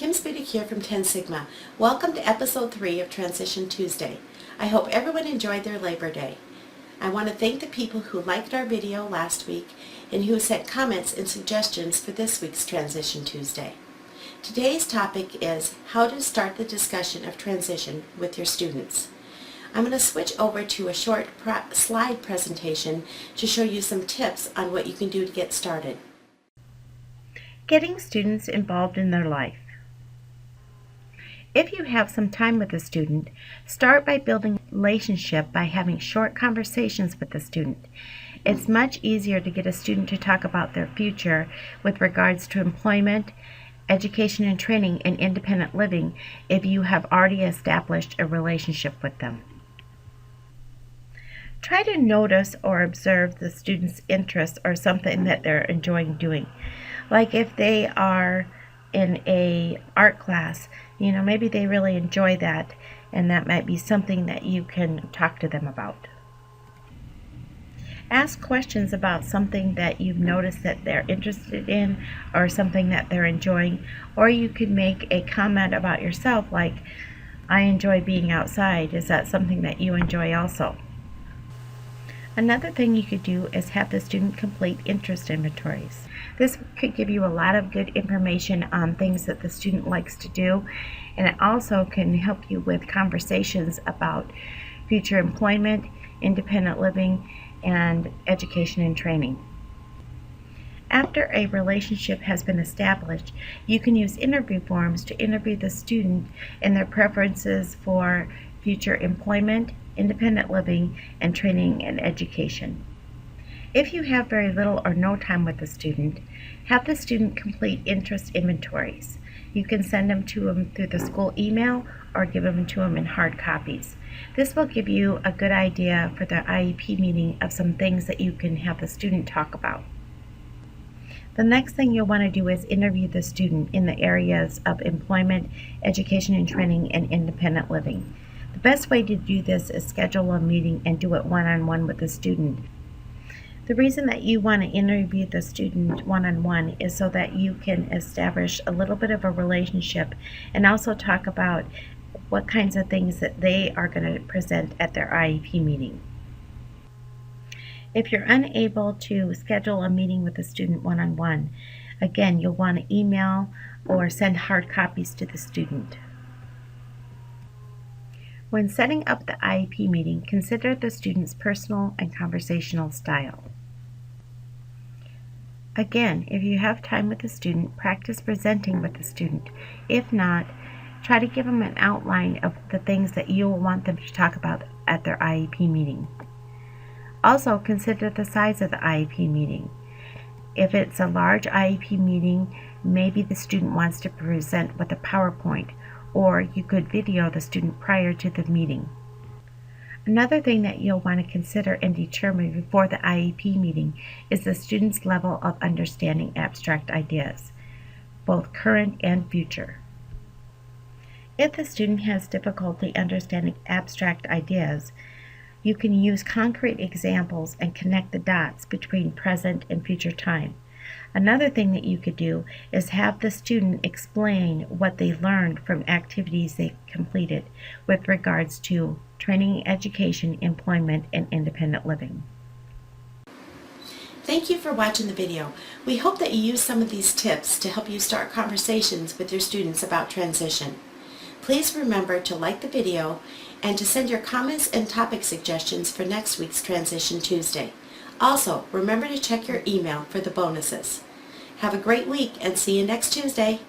Kim Spitak here from 10 Sigma. Welcome to episode 3 of Transition Tuesday. I hope everyone enjoyed their Labor Day. I want to thank the people who liked our video last week and who sent comments and suggestions for this week's Transition Tuesday. Today's topic is how to start the discussion of transition with your students. I'm going to switch over to a short slide presentation to show you some tips on what you can do to get started. Getting students involved in their life. If you have some time with a student, start by building a relationship by having short conversations with the student. It's much easier to get a student to talk about their future with regards to employment, education and training, and independent living if you have already established a relationship with them. Try to notice or observe the student's interests or something that they're enjoying doing. Like if they are in a art class, maybe they really enjoy that, and that might be something that you can talk to them about. Ask questions about something that you've noticed that they're interested in or something that they're enjoying, or you could make a comment about yourself like, I enjoy being outside. Is that something that you enjoy also? Another thing you could do is have the student complete interest inventories. This could give you a lot of good information on things that the student likes to do, and it also can help you with conversations about future employment, independent living, and education and training. After a relationship has been established, you can use interview forms to interview the student and their preferences for future employment, independent living, and training and education. If you have very little or no time with the student, have the student complete interest inventories. You can send them to them through the school email or give them to them in hard copies. This will give you a good idea for the IEP meeting of some things that you can have the student talk about. The next thing you'll want to do is interview the student in the areas of employment, education and training, and independent living. The best way to do this is schedule a meeting and do it one-on-one with the student. The reason that you want to interview the student one-on-one is so that you can establish a little bit of a relationship and also talk about what kinds of things that they are going to present at their IEP meeting. If you're unable to schedule a meeting with the student one-on-one, again, you'll want to email or send hard copies to the student. When setting up the IEP meeting, consider the student's personal and conversational style. Again, if you have time with the student, practice presenting with the student. If not, try to give them an outline of the things that you will want them to talk about at their IEP meeting. Also, consider the size of the IEP meeting. If it's a large IEP meeting, maybe the student wants to present with a PowerPoint, or you could video the student prior to the meeting. Another thing that you'll want to consider and determine before the IEP meeting is the student's level of understanding abstract ideas, both current and future. If the student has difficulty understanding abstract ideas, you can use concrete examples and connect the dots between present and future time. Another thing that you could do is have the student explain what they learned from activities they completed with regards to training, education, employment, and independent living. Thank you for watching the video. We hope that you use some of these tips to help you start conversations with your students about transition. Please remember to like the video and to send your comments and topic suggestions for next week's Transition Tuesday. Also, remember to check your email for the bonuses. Have a great week and see you next Tuesday.